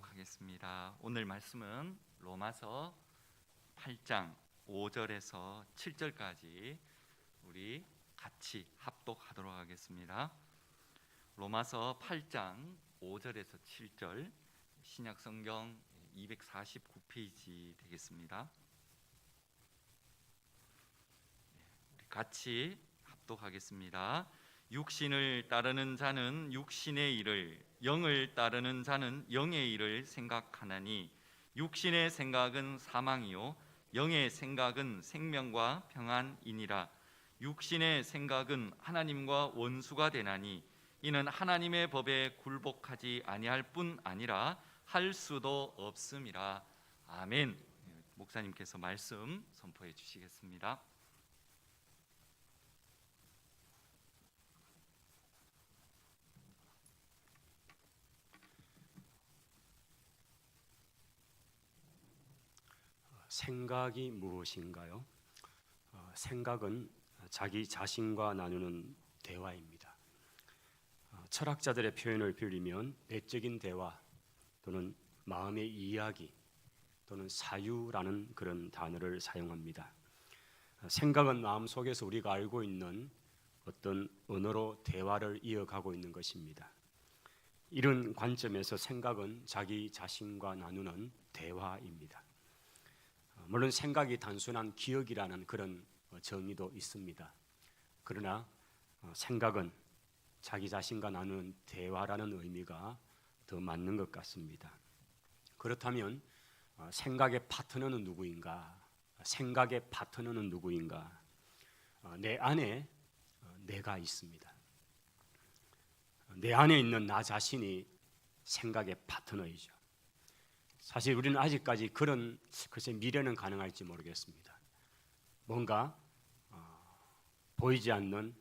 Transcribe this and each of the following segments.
읽도록 하겠습니다. 오늘 말씀은 로마서 8장 5절에서 7절까지 우리 같이 합독하도록 하겠습니다. 로마서 8장 5절에서 7절, 신약성경 249페이지 되겠습니다. 우리 같이 합독하겠습니다. 육신을 따르는 자는 육신의 일을, 영을 따르는 자는 영의 일을 생각하나니 육신의 생각은 사망이요 영의 생각은 생명과 평안이니라. 육신의 생각은 하나님과 원수가 되나니 이는 하나님의 법에 굴복하지 아니할 뿐 아니라 할 수도 없음이라. 아멘. 목사님께서 말씀 선포해 주시겠습니다. 생각이 무엇인가요? 생각은 자기 자신과 나누는 대화입니다. 철학자들의 표현을 빌리면 내적인 대화 또는 마음의 이야기 또는 사유라는 그런 단어를 사용합니다. 생각은 마음속에서 우리가 알고 있는 어떤 언어로 대화를 이어가고 있는 것입니다. 이런 관점에서 생각은 자기 자신과 나누는 대화입니다. 물론 생각이 단순한 기억이라는 그런 정의도 있습니다. 그러나 생각은 자기 자신과 나누는 대화라는 의미가 더 맞는 것 같습니다. 그렇다면 생각의 파트너는 누구인가? 생각의 파트너는 누구인가? 내 안에 내가 있습니다. 내 안에 있는 나 자신이 생각의 파트너이죠. 사실 우리는 아직까지 그런, 글쎄 미래는 가능할지 모르겠습니다. 뭔가 보이지 않는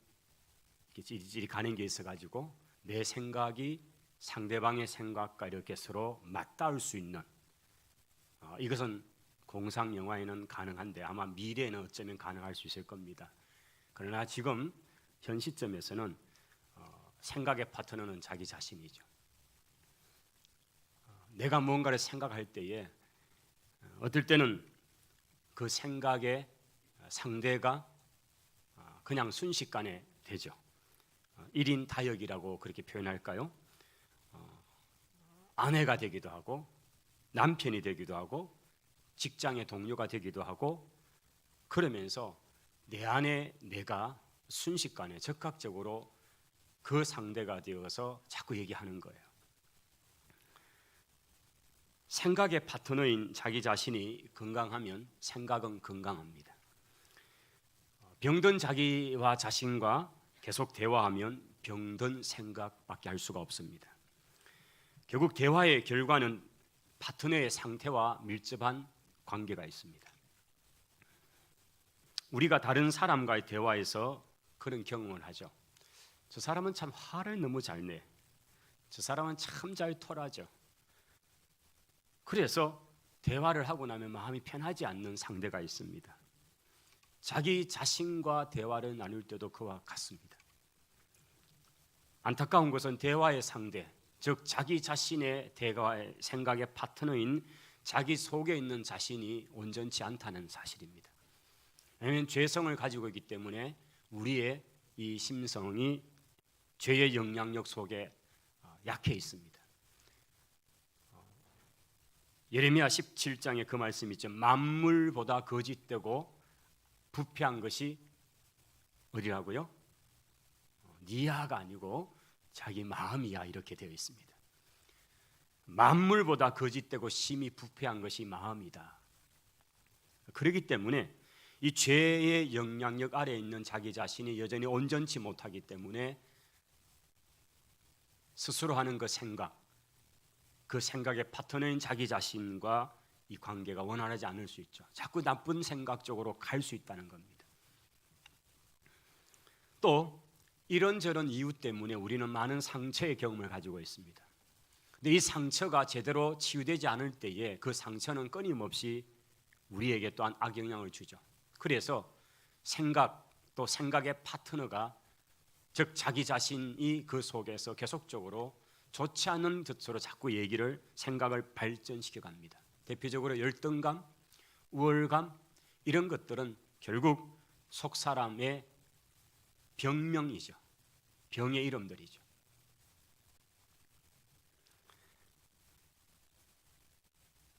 찌릿찌릿 가는 게 있어가지고 내 생각이 상대방의 생각과 이렇게 서로 맞닿을 수 있는, 이것은 공상 영화에는 가능한데 아마 미래에는 어쩌면 가능할 수 있을 겁니다. 그러나 지금 현 시점에서는 생각의 파트너는 자기 자신이죠. 내가 무언가를 생각할 때에 어떨 때는 그 생각의 상대가 그냥 순식간에 되죠. 1인 다역이라고 그렇게 표현할까요? 아내가 되기도 하고 남편이 되기도 하고 직장의 동료가 되기도 하고, 그러면서 내 안에 내가 순식간에 즉각적으로 그 상대가 되어서 자꾸 얘기하는 거예요. 생각의 파트너인 자기 자신이 건강하면 생각은 건강합니다. 병든 자기와 자신과 계속 대화하면 병든 생각밖에 할 수가 없습니다. 결국 대화의 결과는 파트너의 상태와 밀접한 관계가 있습니다. 우리가 다른 사람과의 대화에서 그런 경험을 하죠. 저 사람은 참 화를 너무 잘 내. 저 사람은 참 잘 토라져. 그래서 대화를 하고 나면 마음이 편하지 않는 상대가 있습니다. 자기 자신과 대화를 나눌 때도 그와 같습니다. 안타까운 것은 대화의 상대, 즉 자기 자신의 대화의 생각의 파트너인 자기 속에 있는 자신이 온전치 않다는 사실입니다. 왜냐하면 죄성을 가지고 있기 때문에 우리의 이 심성이 죄의 영향력 속에 약해 있습니다. 예레미야 17장에 그 말씀이 있죠. 만물보다 거짓되고 부패한 것이 어디라고요? 니아가 아니고 자기 마음이야, 이렇게 되어 있습니다. 만물보다 거짓되고 심히 부패한 것이 마음이다. 그렇기 때문에 이 죄의 영향력 아래에 있는 자기 자신이 여전히 온전치 못하기 때문에 스스로 하는 그 생각, 그 생각의 파트너인 자기 자신과 이 관계가 원활하지 않을 수 있죠. 자꾸 나쁜 생각 쪽으로 갈 수 있다는 겁니다. 또 이런저런 이유 때문에 우리는 많은 상처의 경험을 가지고 있습니다. 근데 이 상처가 제대로 치유되지 않을 때에 그 상처는 끊임없이 우리에게 또한 악영향을 주죠. 그래서 생각, 또 생각의 파트너가, 즉 자기 자신이 그 속에서 계속적으로 좋지 않은 것으로 자꾸 생각을 발전시켜 갑니다. 대표적으로 열등감, 우월감 이런 것들은 결국 속 사람의 병명이죠. 병의 이름들이죠.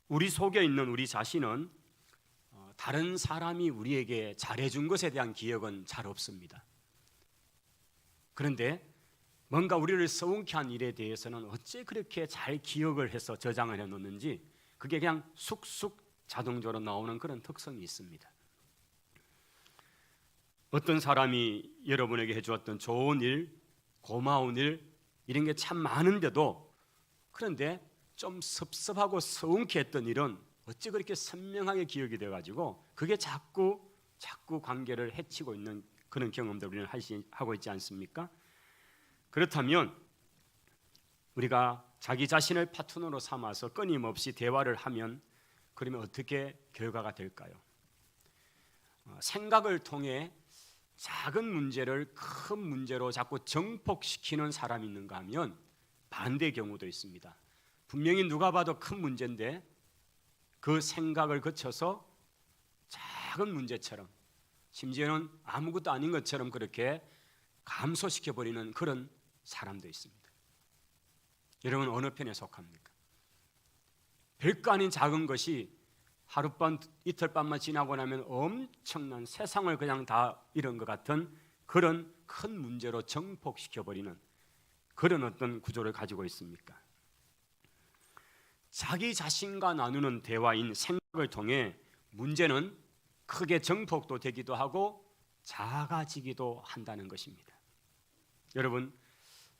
우리 속에 있는 우리 자신은 다른 사람이 우리에게 잘해준 것에 대한 기억은 잘 없습니다. 그런데 뭔가 우리를 서운케 한 일에 대해서는 어째 그렇게 잘 기억을 해서 저장을 해놓는지 그게 그냥 쑥쑥 자동적으로 나오는 그런 특성이 있습니다. 어떤 사람이 여러분에게 해주었던 좋은 일, 고마운 일 이런 게 참 많은데도 그런데 좀 섭섭하고 서운케 했던 일은 어찌 그렇게 선명하게 기억이 돼가지고 그게 자꾸 관계를 해치고 있는 그런 경험들 우리는 하고 있지 않습니까? 그렇다면 우리가 자기 자신을 파트너로 삼아서 끊임없이 대화를 하면 그러면 어떻게 결과가 될까요? 생각을 통해 작은 문제를 큰 문제로 자꾸 정폭시키는 사람이 있는가 하면 반대의 경우도 있습니다. 분명히 누가 봐도 큰 문제인데 그 생각을 거쳐서 작은 문제처럼 심지어는 아무것도 아닌 것처럼 그렇게 감소시켜버리는 그런 사람도 있습니다. 여러분 어느 편에 속합니까? 별거 아닌 작은 것이 하룻밤 이틀밤만 지나고 나면 엄청난 세상을 그냥 다 잃은 것 같은 그런 큰 문제로 정폭시켜버리는 그런 어떤 구조를 가지고 있습니까? 자기 자신과 나누는 대화인 생각을 통해 문제는 크게 정폭도 되기도 하고 작아지기도 한다는 것입니다. 여러분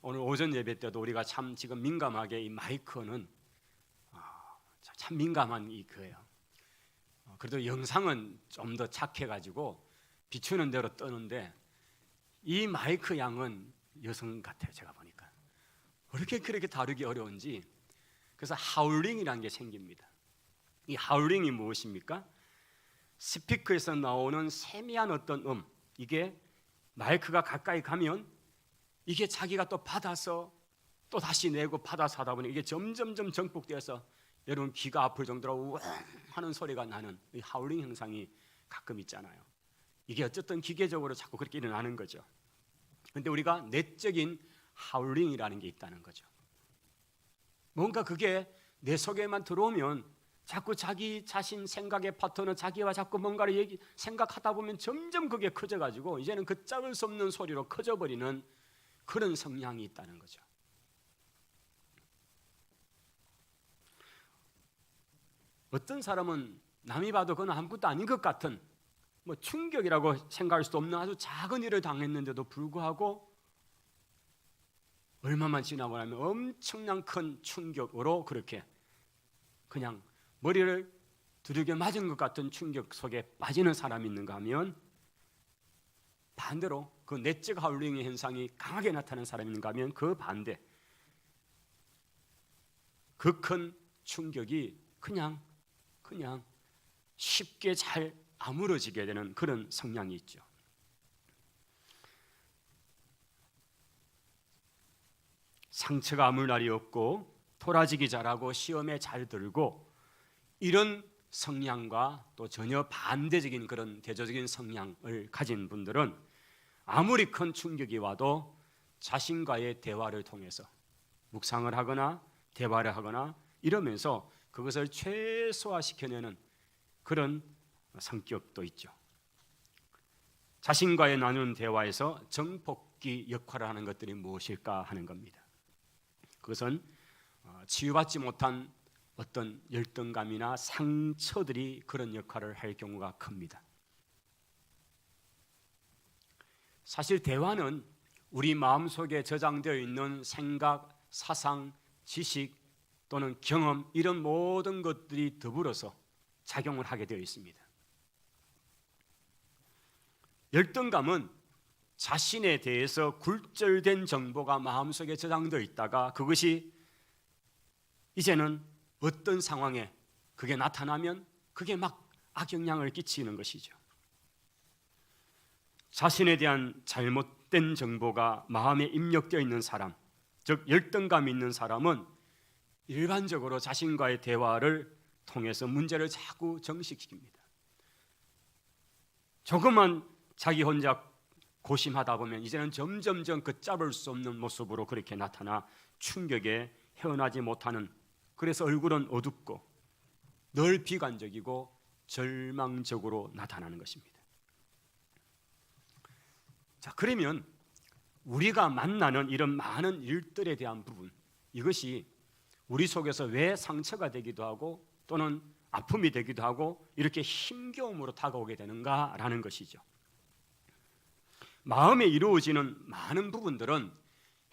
오늘 오전 예배 때도 우리가 참 지금 민감하게 이 마이크는 참 민감한 거예요. 그래도 영상은 좀 더 착해가지고 비추는 대로 뜨는데 이 마이크 양은 여성 같아요. 제가 보니까 그렇게 다루기 어려운지. 그래서 하울링이라는 게 생깁니다. 이 하울링이 무엇입니까? 스피커에서 나오는 세미한 어떤 이게 마이크가 가까이 가면 이게 자기가 또 받아서 또 다시 내고 받아서 하다 보니 이게 점점점 정폭되어서 여러분 귀가 아플 정도로 우웅 하는 소리가 나는 이 하울링 현상이 가끔 있잖아요. 이게 어쨌든 기계적으로 자꾸 그렇게 일어나는 거죠. 그런데 우리가 내적인 하울링이라는 게 있다는 거죠. 뭔가 그게 내 속에만 들어오면 자꾸 자기 자신 생각의 파트너 자기와 자꾸 뭔가를 생각하다 보면 점점 그게 커져가지고 이제는 그 짝을 수 없는 소리로 커져버리는 그런 성향이 있다는 거죠. 어떤 사람은 남이 봐도 그건 아무것도 아닌 것 같은 충격이라고 생각할 수도 없는 아주 작은 일을 당했는데도 불구하고 얼마만 지나고 나면 엄청난 큰 충격으로 그렇게 그냥 머리를 두들겨 맞은 것 같은 충격 속에 빠지는 사람이 있는가 하면 반대로 그 내적 하울링의 현상이 강하게 나타나는 사람이 있는가 하면 그 반대 그 큰 충격이 그냥 쉽게 잘 아물어지게 되는 그런 성향이 있죠. 상처가 아물 날이 없고 토라지기 잘하고 시험에 잘 들고 이런 성향과 또 전혀 반대적인 그런 대조적인 성향을 가진 분들은 아무리 큰 충격이 와도 자신과의 대화를 통해서 묵상을 하거나 대화를 하거나 이러면서 그것을 최소화시켜내는 그런 성격도 있죠. 자신과의 나누는 대화에서 정폭기 역할을 하는 것들이 무엇일까 하는 겁니다. 그것은 치유받지 못한 어떤 열등감이나 상처들이 그런 역할을 할 경우가 큽니다. 사실 대화는 우리 마음속에 저장되어 있는 생각, 사상, 지식 또는 경험 이런 모든 것들이 더불어서 작용을 하게 되어 있습니다. 열등감은 자신에 대해서 굴절된 정보가 마음속에 저장되어 있다가 그것이 이제는 어떤 상황에 그게 나타나면 그게 막 악영향을 끼치는 것이죠. 자신에 대한 잘못된 정보가 마음에 입력되어 있는 사람, 즉 열등감 있는 사람은 일반적으로 자신과의 대화를 통해서 문제를 자꾸 정식시킵니다. 조금만 자기 혼자 고심하다 보면 이제는 점점점 걷잡을 수 없는 모습으로 그렇게 나타나 충격에 헤어나지 못하는, 그래서 얼굴은 어둡고 늘 비관적이고 절망적으로 나타나는 것입니다. 자, 그러면 우리가 만나는 이런 많은 일들에 대한 부분, 이것이 우리 속에서 왜 상처가 되기도 하고 또는 아픔이 되기도 하고 이렇게 힘겨움으로 다가오게 되는가라는 것이죠. 마음에 이루어지는 많은 부분들은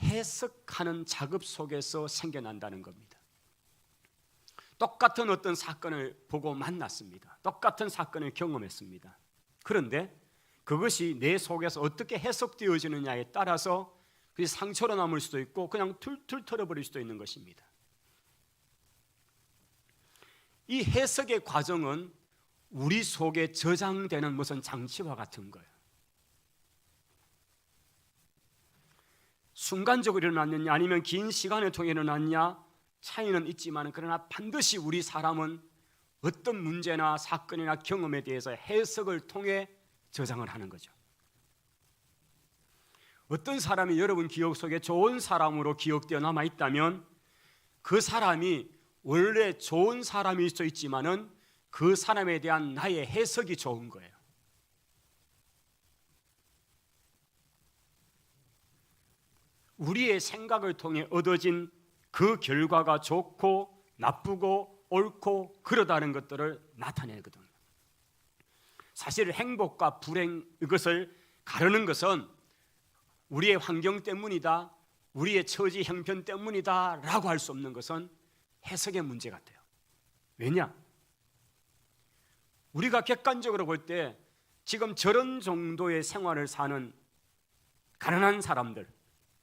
해석하는 작업 속에서 생겨난다는 겁니다. 똑같은 어떤 사건을 보고 만났습니다. 똑같은 사건을 경험했습니다. 그런데 그것이 내 속에서 어떻게 해석되어지느냐에 따라서 그게 상처로 남을 수도 있고 그냥 툴툴 털어버릴 수도 있는 것입니다. 이 해석의 과정은 우리 속에 저장되는 무슨 장치와 같은 거예요. 순간적으로 일어났느냐 아니면 긴 시간을 통해 일어났냐 차이는 있지만, 그러나 반드시 우리 사람은 어떤 문제나 사건이나 경험에 대해서 해석을 통해 저장을 하는 거죠. 어떤 사람이 여러분 기억 속에 좋은 사람으로 기억되어 남아 있다면 그 사람이 원래 좋은 사람일 수 있지만은 그 사람에 대한 나의 해석이 좋은 거예요. 우리의 생각을 통해 얻어진 그 결과가 좋고 나쁘고 옳고 그러다는 것들을 나타내거든요. 사실 행복과 불행, 이것을 가르는 것은 우리의 환경 때문이다, 우리의 처지 형편 때문이다 라고 할 수 없는 것은 해석의 문제 같아요. 왜냐? 우리가 객관적으로 볼 때 지금 저런 정도의 생활을 사는 가난한 사람들,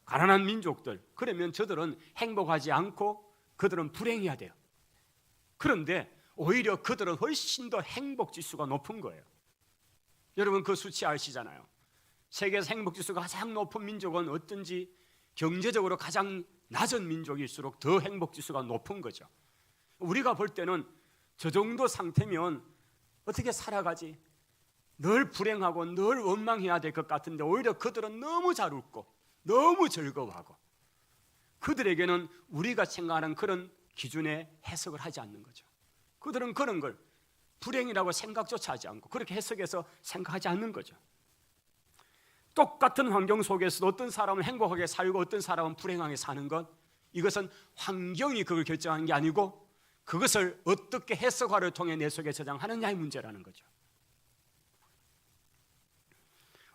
가난한 민족들, 그러면 저들은 행복하지 않고 그들은 불행해야 돼요. 그런데 오히려 그들은 훨씬 더 행복 지수가 높은 거예요. 여러분 그 수치 아시잖아요. 세계에서 행복 지수가 가장 높은 민족은 어떤지, 경제적으로 가장 낮은 민족일수록 더 행복 지수가 높은 거죠. 우리가 볼 때는 저 정도 상태면 어떻게 살아가지? 늘 불행하고 늘 원망해야 될 것 같은데 오히려 그들은 너무 잘 웃고 너무 즐거워하고, 그들에게는 우리가 생각하는 그런 기준에 해석을 하지 않는 거죠. 그들은 그런 걸 불행이라고 생각조차 하지 않고 그렇게 해석해서 생각하지 않는 거죠. 똑같은 환경 속에서도 어떤 사람은 행복하게 살고 어떤 사람은 불행하게 사는 것, 이것은 환경이 그걸 결정하는 게 아니고 그것을 어떻게 해석화를 통해 내 속에 저장하느냐의 문제라는 거죠.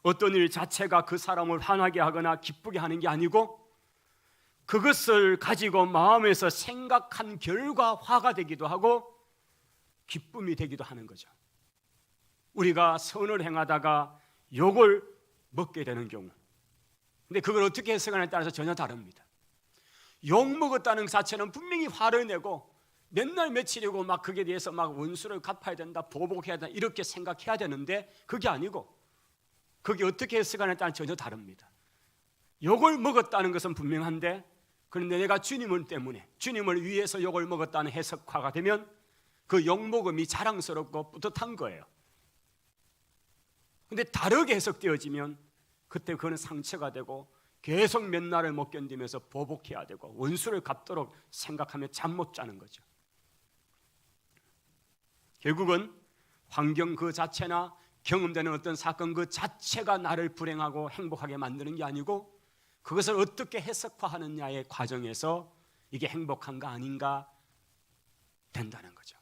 어떤 일 자체가 그 사람을 화나게 하거나 기쁘게 하는 게 아니고 그것을 가지고 마음에서 생각한 결과 화가 되기도 하고 기쁨이 되기도 하는 거죠. 우리가 선을 행하다가 욕을 먹게 되는 경우, 근데 그걸 어떻게 해석하느냐에 따라서 전혀 다릅니다. 욕 먹었다는 자체는 분명히 화를 내고 맨날 며칠이고 막 그게 대해서 막 원수를 갚아야 된다, 보복해야 된다 이렇게 생각해야 되는데 그게 아니고 그게 어떻게 해석하느냐에 따라 전혀 다릅니다. 욕을 먹었다는 것은 분명한데, 그런데 내가 주님을 때문에 주님을 위해서 욕을 먹었다는 해석화가 되면 그 욕먹음이 자랑스럽고 뿌듯한 거예요. 그런데 다르게 해석되어지면 그때 그거는 상처가 되고 계속 몇 날을 못 견디면서 보복해야 되고 원수를 갚도록 생각하며 잠 못 자는 거죠. 결국은 환경 그 자체나 경험되는 어떤 사건 그 자체가 나를 불행하고 행복하게 만드는 게 아니고 그것을 어떻게 해석화하느냐의 과정에서 이게 행복한가 아닌가 된다는 거죠.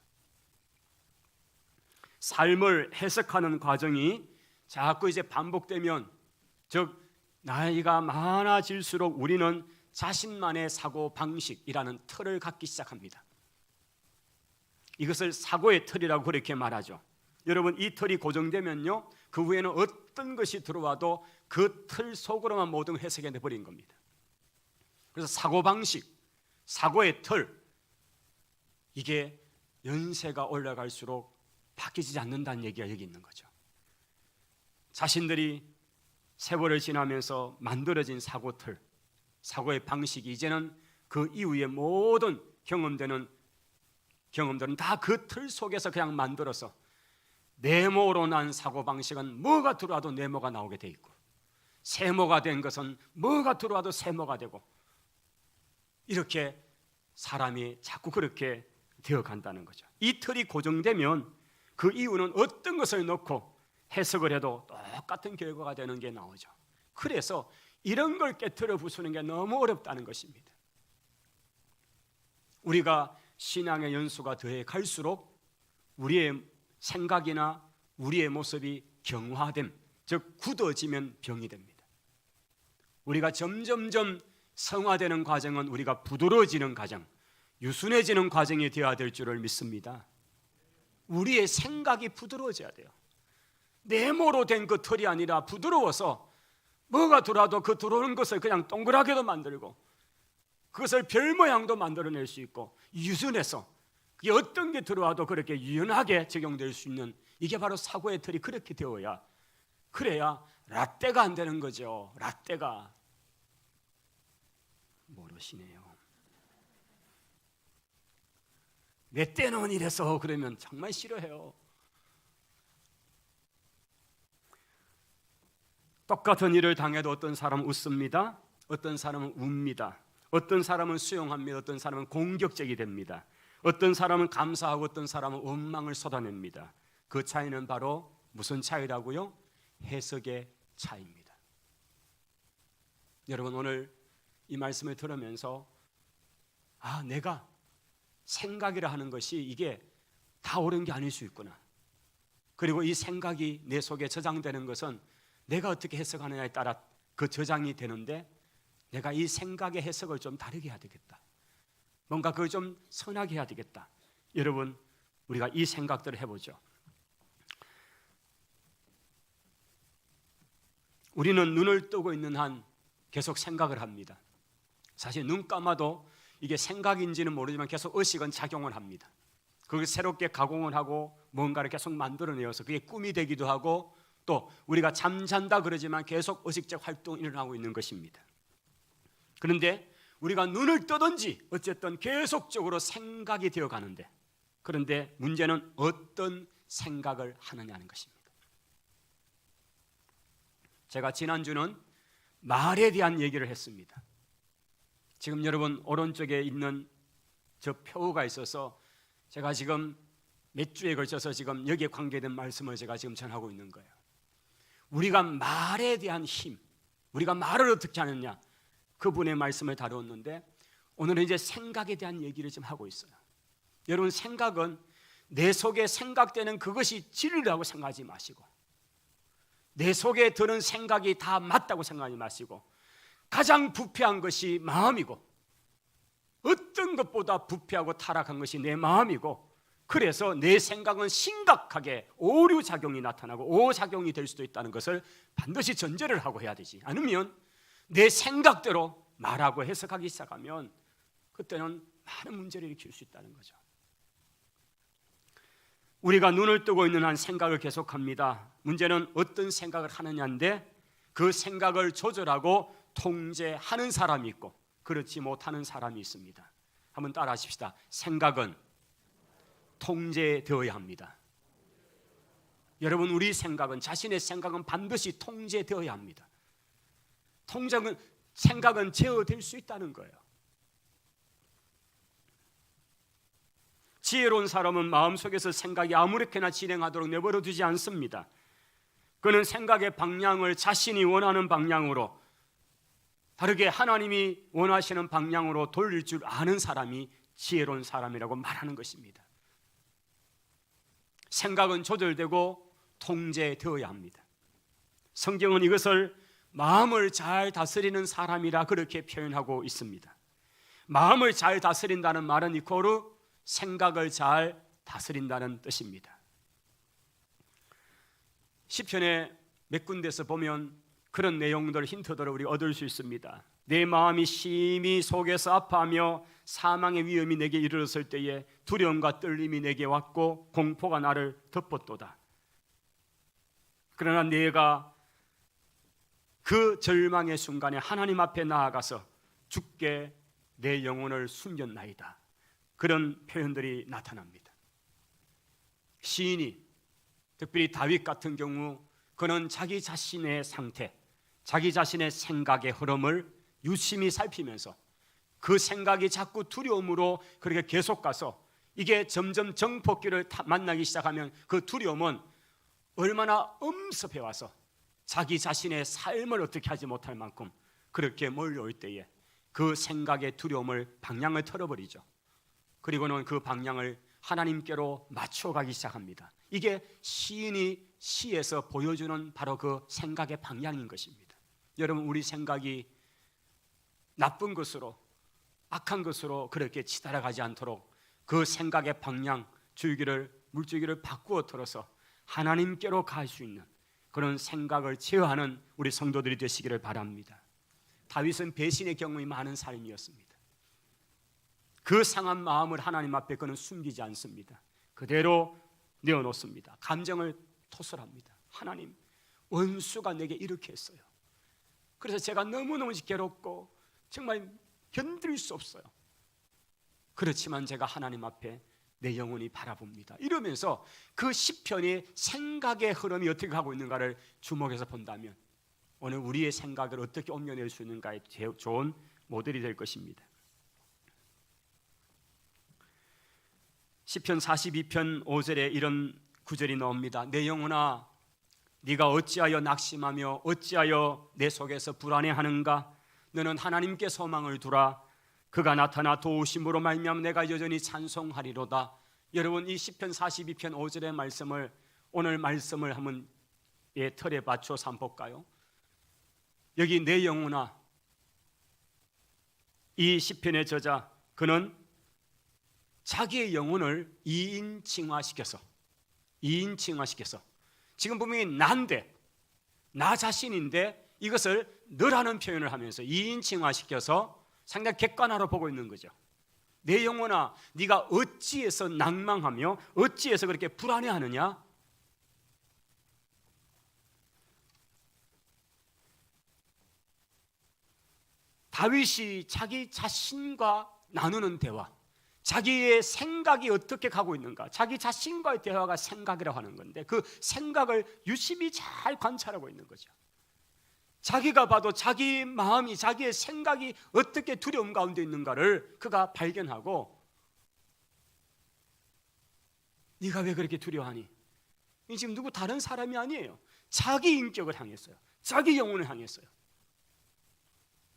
삶을 해석하는 과정이 자꾸 이제 반복되면, 즉 나이가 많아질수록 우리는 자신만의 사고 방식이라는 틀을 갖기 시작합니다. 이것을 사고의 틀이라고 그렇게 말하죠. 여러분 이 틀이 고정되면요, 그 후에는 어떤 것이 들어와도 그 틀 속으로만 모든 걸 해석해 내버린 겁니다. 그래서 사고방식, 사고의 틀, 이게 연세가 올라갈수록 바뀌지 않는다는 얘기가 여기 있는 거죠. 자신들이 세월을 지나면서 만들어진 사고틀, 사고의 방식이 이제는 그 이후의 모든 경험들은 다 그 틀 속에서 그냥 만들어서 네모로 난 사고 방식은 뭐가 들어와도 네모가 나오게 돼 있고, 세모가 된 것은 뭐가 들어와도 세모가 되고, 이렇게 사람이 자꾸 그렇게 되어 간다는 거죠. 이 틀이 고정되면 그 이유는 어떤 것을 넣고 해석을 해도 똑같은 결과가 되는 게 나오죠. 그래서 이런 걸 깨트려 부수는 게 너무 어렵다는 것입니다. 우리가 신앙의 연수가 더해 갈수록 우리의 생각이나 우리의 모습이 경화됨, 즉 굳어지면 병이 됩니다. 우리가 점점점 성화되는 과정은 우리가 부드러워지는 과정, 유순해지는 과정이 되어야 될 줄을 믿습니다. 우리의 생각이 부드러워져야 돼요. 네모로 된 그 틀이 아니라 부드러워서 뭐가 들어와도 그 들어오는 것을 그냥 동그랗게도 만들고 그것을 별 모양도 만들어낼 수 있고, 유순해서 그게 어떤 게 들어와도 그렇게 유연하게 적용될 수 있는, 이게 바로 사고의 틀이 그렇게 되어야, 그래야 라떼가 안 되는 거죠. 라떼가. 모르시네요. 내 때는 이래서 그러면 정말 싫어해요. 똑같은 일을 당해도 어떤 사람은 웃습니다, 어떤 사람은 웁니다, 어떤 사람은 수용합니다, 어떤 사람은 공격적이 됩니다, 어떤 사람은 감사하고 어떤 사람은 원망을 쏟아냅니다. 그 차이는 바로 무슨 차이라고요? 해석의 차이입니다. 여러분, 오늘 이 말씀을 들으면서 내가 생각이라 하는 것이 이게 다 옳은 게 아닐 수 있구나, 그리고 이 생각이 내 속에 저장되는 것은 내가 어떻게 해석하느냐에 따라 그 저장이 되는데, 내가 이 생각의 해석을 좀 다르게 해야 되겠다, 뭔가 그걸 좀 선하게 해야 되겠다. 여러분, 우리가 이 생각들을 해보죠. 우리는 눈을 뜨고 있는 한 계속 생각을 합니다. 사실 눈 감아도 이게 생각인지는 모르지만 계속 의식은 작용을 합니다. 그걸 새롭게 가공을 하고 뭔가를 계속 만들어내어서 그게 꿈이 되기도 하고, 또 우리가 잠잔다 그러지만 계속 의식적 활동이 일어나고 있는 것입니다. 그런데 우리가 눈을 뜨든지 어쨌든 계속적으로 생각이 되어 가는데, 그런데 문제는 어떤 생각을 하느냐는 것입니다. 제가 지난주는 말에 대한 얘기를 했습니다. 지금 여러분 오른쪽에 있는 저 표가 있어서 제가 지금 몇 주에 걸쳐서 지금 여기에 관계된 말씀을 제가 지금 전하고 있는 거예요. 우리가 말에 대한 힘, 우리가 말을 어떻게 하느냐, 그분의 말씀을 다루었는데, 오늘은 이제 생각에 대한 얘기를 좀 하고 있어요. 여러분, 생각은 내 속에 생각되는 그것이 진리라고 생각하지 마시고, 내 속에 드는 생각이 다 맞다고 생각하지 마시고, 가장 부패한 것이 마음이고, 어떤 것보다 부패하고 타락한 것이 내 마음이고, 그래서 내 생각은 심각하게 오류작용이 나타나고 오작용이 될 수도 있다는 것을 반드시 전제를 하고 해야 되지. 않으면 내 생각대로 말하고 해석하기 시작하면 그때는 많은 문제를 일으킬 수 있다는 거죠. 우리가 눈을 뜨고 있는 한 생각을 계속합니다. 문제는 어떤 생각을 하느냐인데, 그 생각을 조절하고 통제하는 사람이 있고 그렇지 못하는 사람이 있습니다. 한번 따라 하십시다. 생각은 통제되어야 합니다. 여러분, 우리 생각은, 자신의 생각은 반드시 통제되어야 합니다. 생각은 제어될 수 있다는 거예요. 지혜로운 사람은 마음속에서 생각이 아무렇게나 진행하도록 내버려 두지 않습니다. 그는 생각의 방향을 자신이 원하는 방향으로, 다르게 하나님이 원하시는 방향으로 돌릴 줄 아는 사람이 지혜로운 사람이라고 말하는 것입니다. 생각은 조절되고 통제되어야 합니다. 성경은 이것을 마음을 잘 다스리는 사람이라 그렇게 표현하고 있습니다. 마음을 잘 다스린다는 말은 이코르 생각을 잘 다스린다는 뜻입니다. 시편의 몇 군데서 보면 그런 내용들, 힌트들을 우리 얻을 수 있습니다. 내 마음이 심히 속에서 아파하며 사망의 위험이 내게 이르렀을 때에 두려움과 떨림이 내게 왔고 공포가 나를 덮었도다. 그러나 내가 그 절망의 순간에 하나님 앞에 나아가서 주께 내 영혼을 숨겼나이다. 그런 표현들이 나타납니다. 시인이, 특별히 다윗 같은 경우, 그는 자기 자신의 상태, 자기 자신의 생각의 흐름을 유심히 살피면서 그 생각이 자꾸 두려움으로 그렇게 계속 가서 이게 점점 정폭기를 만나기 시작하면 그 두려움은 얼마나 엄습해 와서 자기 자신의 삶을 어떻게 하지 못할 만큼 그렇게 몰려올 때에 그 생각의 두려움을 방향을 틀어버리죠. 그리고는 그 방향을 하나님께로 맞춰가기 시작합니다. 이게 시인이 시에서 보여주는 바로 그 생각의 방향인 것입니다. 여러분, 우리 생각이 나쁜 것으로, 악한 것으로 그렇게 치달아가지 않도록 그 생각의 방향, 물줄기를 바꾸어 틀어서 하나님께로 갈 수 있는 그런 생각을 제어하는 우리 성도들이 되시기를 바랍니다. 다윗은 배신의 경험이 많은 삶이었습니다. 그 상한 마음을 하나님 앞에 그는 숨기지 않습니다. 그대로 내어놓습니다. 감정을 토설합니다. 하나님, 원수가 내게 이렇게 했어요. 그래서 제가 너무너무 괴롭고 정말 견딜 수 없어요. 그렇지만 제가 하나님 앞에 내 영혼이 바라봅니다. 이러면서 그 시편의 생각의 흐름이 어떻게 가고 있는가를 주목해서 본다면 오늘 우리의 생각을 어떻게 옮겨낼 수 있는가에 좋은 모델이 될 것입니다. 시편 42편 5절에 이런 구절이 나옵니다. 내 영혼아, 네가 어찌하여 낙심하며 어찌하여 내 속에서 불안해하는가? 너는 하나님께 소망을 두라. 그가 나타나 도우심으로 말미암아 내가 여전히 찬송하리로다. 여러분, 이 시편 42편 5절의 말씀을 오늘 말씀을 한번 틀에 맞춰서 한번 볼까요? 여기 내 영혼아, 이 시편의 저자 그는 자기의 영혼을 2인 칭화시켜서 지금 분명히 난데, 나 자신인데 이것을 너라는 표현을 하면서 2인 칭화시켜서 상당히 객관화로 보고 있는 거죠. 내 영혼아, 네가 어찌해서 낭망하며 어찌해서 그렇게 불안해하느냐? 다윗이 자기 자신과 나누는 대화, 자기의 생각이 어떻게 가고 있는가, 자기 자신과의 대화가 생각이라고 하는 건데 그 생각을 유심히 잘 관찰하고 있는 거죠. 자기가 봐도 자기 마음이, 자기의 생각이 어떻게 두려움 가운데 있는가를 그가 발견하고, 네가 왜 그렇게 두려워하니? 이 지금 누구 다른 사람이 아니에요. 자기 인격을 향했어요. 자기 영혼을 향했어요.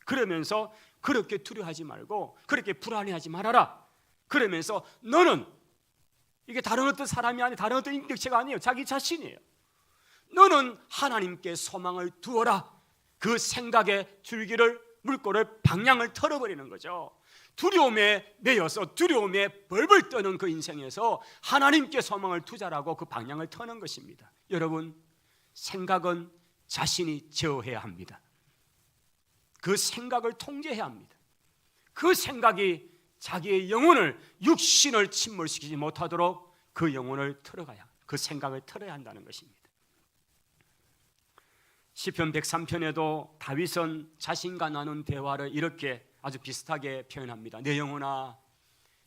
그러면서 그렇게 두려워하지 말고 그렇게 불안해하지 말아라. 그러면서 너는, 이게 다른 어떤 사람이 아니에요. 다른 어떤 인격체가 아니에요. 자기 자신이에요. 너는 하나님께 소망을 두어라. 그 생각의 물꼬를 방향을 틀어버리는 거죠. 두려움에 매여서 두려움에 벌벌 떠는 그 인생에서 하나님께 소망을 두자라고 그 방향을 트는 것입니다. 여러분, 생각은 자신이 제어해야 합니다. 그 생각을 통제해야 합니다. 그 생각이 자기의 영혼을, 육신을 침몰시키지 못하도록 그 영혼을 틀어가야, 그 생각을 틀어야 한다는 것입니다. 시편 103편에도 다윗은 자신과 나눈 대화를 이렇게 아주 비슷하게 표현합니다. 내 영혼아,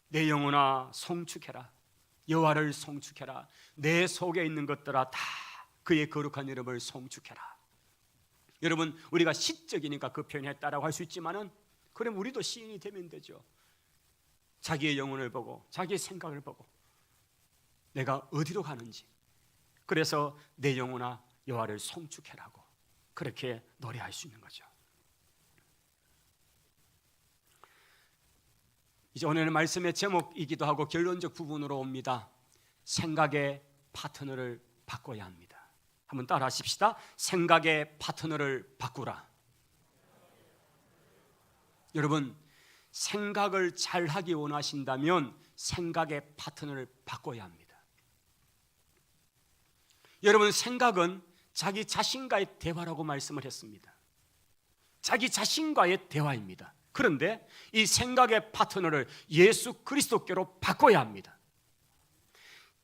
내 영혼아 송축해라. 여호와를 송축해라. 내 속에 있는 것들아 다 그의 거룩한 이름을 송축해라. 여러분, 우리가 시적이니까 그 표현에 따라고 할 수 있지만은, 그럼 우리도 시인이 되면 되죠. 자기의 영혼을 보고 자기의 생각을 보고 내가 어디로 가는지, 그래서 내 영혼아 여호와를 송축해라고 그렇게 노래할 수 있는 거죠. 이제 오늘의 말씀의 제목이기도 하고 결론적 부분으로 옵니다. 생각의 파트너를 바꿔야 합니다. 한번 따라 하십시다. 생각의 파트너를 바꾸라. 여러분, 생각을 잘하기 원하신다면 생각의 파트너를 바꿔야 합니다. 여러분, 생각은 자기 자신과의 대화라고 말씀을 했습니다. 자기 자신과의 대화입니다. 그런데 이 생각의 파트너를 예수 그리스도께로 바꿔야 합니다.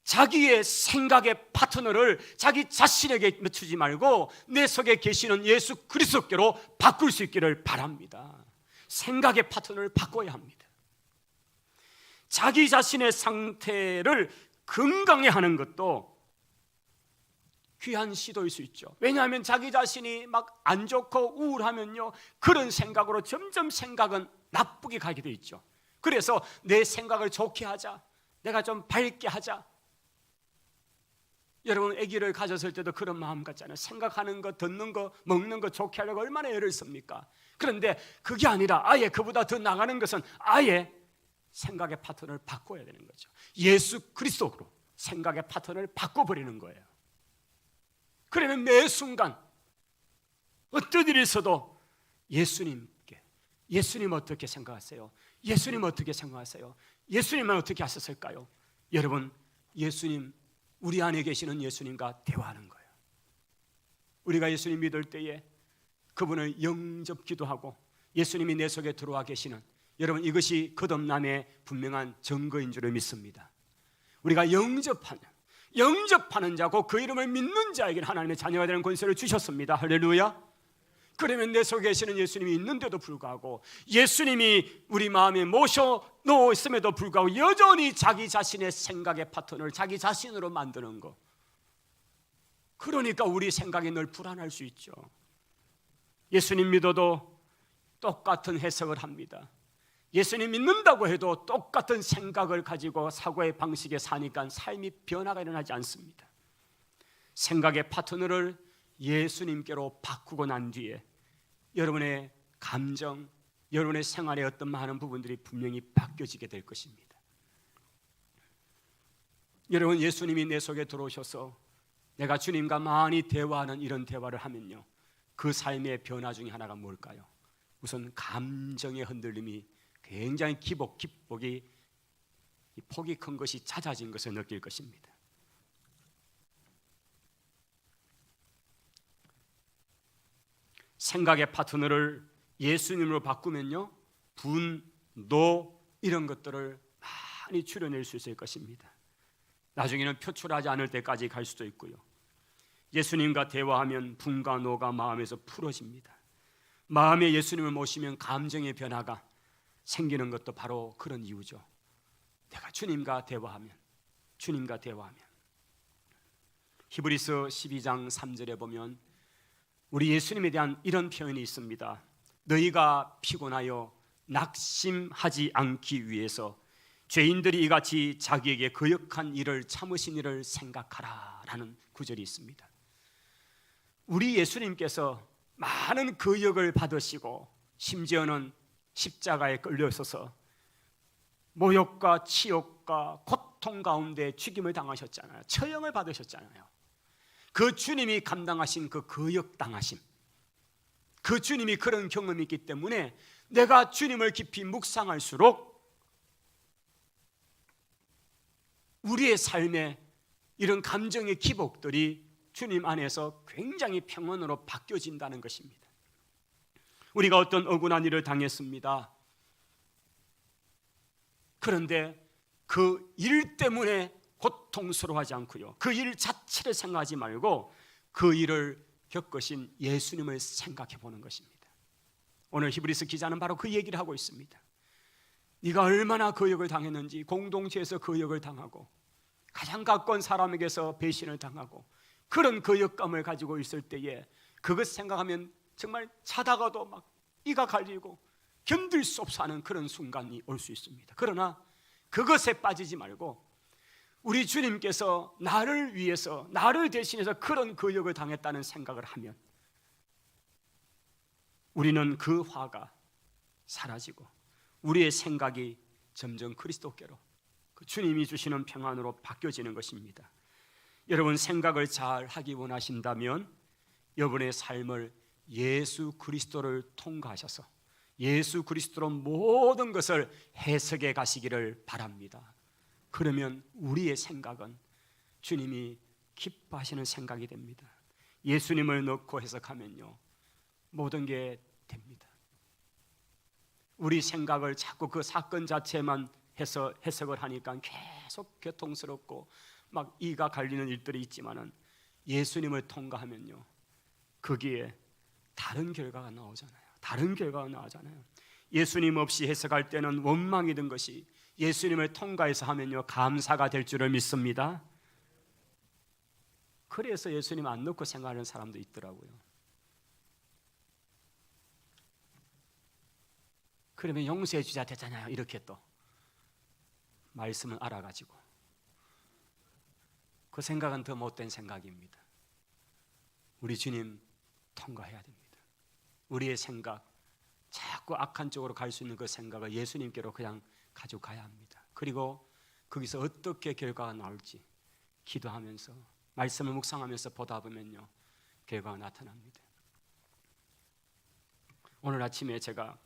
자기의 생각의 파트너를 자기 자신에게 맞추지 말고 내 속에 계시는 예수 그리스도께로 바꿀 수 있기를 바랍니다. 생각의 패턴을 바꿔야 합니다. 자기 자신의 상태를 건강해 하는 것도 귀한 시도일 수 있죠. 왜냐하면 자기 자신이 막 안 좋고 우울하면요, 그런 생각으로 점점 생각은 나쁘게 가게 돼 있죠. 그래서 내 생각을 좋게 하자, 내가 좀 밝게 하자. 여러분 아기를 가졌을 때도 그런 마음 같잖아요. 생각하는 거, 듣는 거, 먹는 거 좋게 하려고 얼마나 애를 씁니까? 그런데 그게 아니라 아예 그보다 더 나가는 것은 아예 생각의 패턴을 바꿔야 되는 거죠. 예수 그리스도로 생각의 패턴을 바꿔버리는 거예요. 그러면 매 순간 어떤 일이 있어도 예수님께, 예수님 어떻게 생각하세요? 예수님 어떻게 생각하세요? 예수님은 어떻게 하셨을까요? 여러분, 예수님, 우리 안에 계시는 예수님과 대화하는 거예요. 우리가 예수님 믿을 때에 그분을 영접 기도하고 예수님이 내 속에 들어와 계시는, 여러분, 이것이 거듭남의 분명한 증거인 줄 믿습니다. 우리가 영접하는 자고 그 이름을 믿는 자에게는 하나님의 자녀가 되는 권세를 주셨습니다. 할렐루야. 그러면 내 속에 계시는 예수님이 있는데도 불구하고, 예수님이 우리 마음에 모셔 놓았음에도 불구하고 여전히 자기 자신의 생각의 패턴을 자기 자신으로 만드는 거, 그러니까 우리 생각이 늘 불안할 수 있죠. 예수님 믿어도 똑같은 해석을 합니다. 예수님 믿는다고 해도 똑같은 생각을 가지고 사고의 방식에 사니까 삶이 변화가 일어나지 않습니다. 생각의 패턴을 예수님께로 바꾸고 난 뒤에 여러분의 감정, 여러분의 생활의 어떤 많은 부분들이 분명히 바뀌어지게 될 것입니다. 여러분, 예수님이 내 속에 들어오셔서 내가 주님과 많이 대화하는 이런 대화를 하면요, 그 삶의 변화 중에 하나가 뭘까요? 우선 감정의 흔들림이 굉장히 폭이 큰 것이 잦아진 것을 느낄 것입니다. 생각의 파트너를 예수님으로 바꾸면요, 분노 이런 것들을 많이 줄여낼 수 있을 것입니다. 나중에는 표출하지 않을 때까지 갈 수도 있고요. 예수님과 대화하면 분과 노가 마음에서 풀어집니다. 마음에 예수님을 모시면 감정의 변화가 생기는 것도 바로 그런 이유죠. 내가 주님과 대화하면 히브리서 12장 3절에 보면 우리 예수님에 대한 이런 표현이 있습니다. 너희가 피곤하여 낙심하지 않기 위해서 죄인들이 이같이 자기에게 거역한 일을 참으신 일을 생각하라 라는 구절이 있습니다. 우리 예수님께서 많은 거역을 받으시고 심지어는 십자가에 끌려서서 모욕과 치욕과 고통 가운데 죽임을 당하셨잖아요. 처형을 받으셨잖아요. 그 주님이 감당하신 그 거역당하심, 그 주님이 그런 경험이 있기 때문에 내가 주님을 깊이 묵상할수록 우리의 삶에 이런 감정의 기복들이 주님 안에서 굉장히 평온으로 바뀌어진다는 것입니다. 우리가 어떤 억울한 일을 당했습니다. 그런데 그 일 때문에 고통스러워하지 않고요, 그 일 자체를 생각하지 말고 그 일을 겪으신 예수님을 생각해 보는 것입니다. 오늘 히브리서 기자는 바로 그 얘기를 하고 있습니다. 네가 얼마나 거역을 당했는지, 공동체에서 거역을 당하고 가장 가까운 사람에게서 배신을 당하고 그런 거역감을 가지고 있을 때에 그것 생각하면 정말 자다가도 막 이가 갈리고 견딜 수 없어 하는 그런 순간이 올 수 있습니다. 그러나 그것에 빠지지 말고 우리 주님께서 나를 위해서, 나를 대신해서 그런 거역을 당했다는 생각을 하면 우리는 그 화가 사라지고 우리의 생각이 점점 그리스도께로, 그 주님이 주시는 평안으로 바뀌어지는 것입니다. 여러분, 생각을 잘 하기 원하신다면 여러분의 삶을 예수 그리스도를 통과하셔서 예수 그리스도로 모든 것을 해석해 가시기를 바랍니다. 그러면 우리의 생각은 주님이 기뻐하시는 생각이 됩니다. 예수님을 넣고 해석하면요, 모든 게 됩니다. 우리 생각을 자꾸 그 사건 자체만 해석을 하니까 계속 고통스럽고 막 이가 갈리는 일들이 있지만은 예수님을 통과하면요, 거기에 다른 결과가 나오잖아요. 예수님 없이 해석할 때는 원망이던 것이 예수님을 통과해서 하면요 감사가 될 줄을 믿습니다. 그래서 예수님 안 넣고 생각하는 사람도 있더라고요. 그러면 용서해 주자 되잖아요. 이렇게 또 말씀을 알아가지고 그 생각은 더 못된 생각입니다. 우리 주님 통과해야 됩니다. 우리의 생각, 자꾸 악한 쪽으로 갈 수 있는 그 생각을 예수님께로 그냥 가져가야 합니다. 그리고 거기서 어떻게 결과가 나올지 기도하면서 말씀을 묵상하면서 보다 보면요 결과가 나타납니다. 오늘 아침에 제가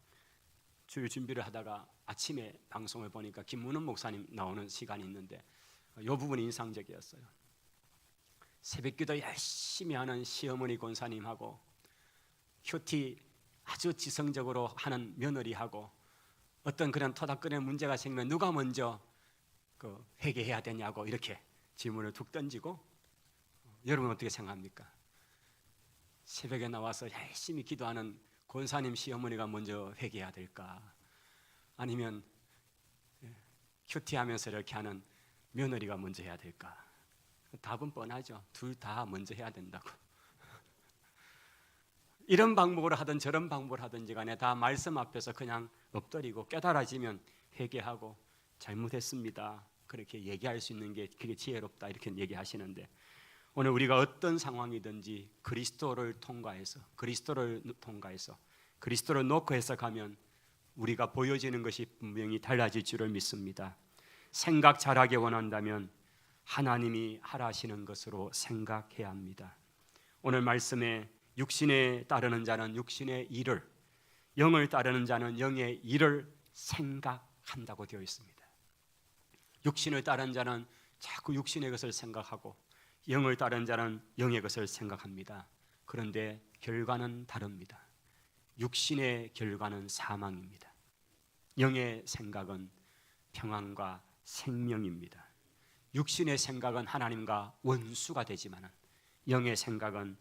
주일 준비를 하다가 아침에 방송을 보니까 김문은 목사님 나오는 시간이 있는데 이 부분이 인상적이었어요. 새벽기도 열심히 하는 시어머니 권사님하고 큐티 아주 지성적으로 하는 며느리하고 어떤 그런 토닥거리는 문제가 생기면 누가 먼저 회개해야 되냐고 이렇게 질문을 툭 던지고 여러분 어떻게 생각합니까? 새벽에 나와서 열심히 기도하는 권사님 시어머니가 먼저 회개해야 될까? 아니면 큐티하면서 이렇게 하는 며느리가 먼저 해야 될까? 답은 뻔하죠. 둘 다 먼저 해야 된다고. 이런 방법으로 하든 저런 방법으로 하든지 간에 다 말씀 앞에서 그냥 엎드리고 깨달아지면 회개하고 잘못했습니다. 그렇게 얘기할 수 있는 게 그게 지혜롭다 이렇게 얘기하시는데 오늘 우리가 어떤 상황이든지 그리스도를 통과해서 그리스도를 놓고 해석하면 우리가 보여지는 것이 분명히 달라질 줄을 믿습니다. 생각 잘하게 원한다면 하나님이 하라시는 것으로 생각해야 합니다. 오늘 말씀에 육신에 따르는 자는 육신의 일을, 영을 따르는 자는 영의 일을 생각한다고 되어 있습니다. 육신을 따르는 자는 자꾸 육신의 것을 생각하고 영을 따르는 자는 영의 것을 생각합니다. 그런데 결과는 다릅니다. 육신의 결과는 사망입니다. 영의 생각은 평안과 생명입니다. 육신의 생각은 하나님과 원수가 되지만 영의 생각은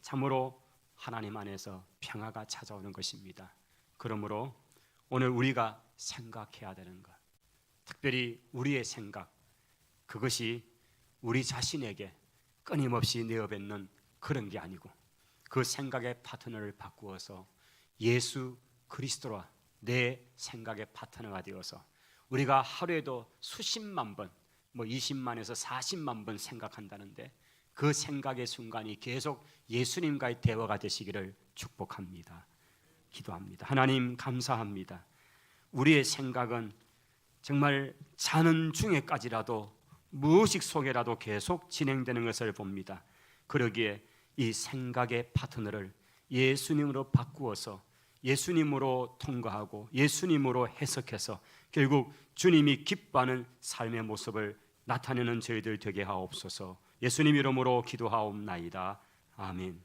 참으로 하나님 안에서 평화가 찾아오는 것입니다. 그러므로 오늘 우리가 생각해야 되는 것, 특별히 우리의 생각, 그것이 우리 자신에게 끊임없이 내어뱉는 그런 게 아니고 그 생각의 파트너를 바꾸어서 예수 그리스도와 내 생각의 파트너가 되어서 우리가 하루에도 수십만 번, 20만에서 40만 번 생각한다는데 그 생각의 순간이 계속 예수님과의 대화가 되시기를 축복합니다. 기도합니다. 하나님 감사합니다. 우리의 생각은 정말 자는 중에까지라도 무의식 속에라도 계속 진행되는 것을 봅니다. 그러기에 이 생각의 파트너를 예수님으로 바꾸어서 예수님으로 통과하고 예수님으로 해석해서 결국 주님이 기뻐하는 삶의 모습을 나타내는 저희들 되게 하옵소서. 예수님 이름으로 기도하옵나이다. 아멘.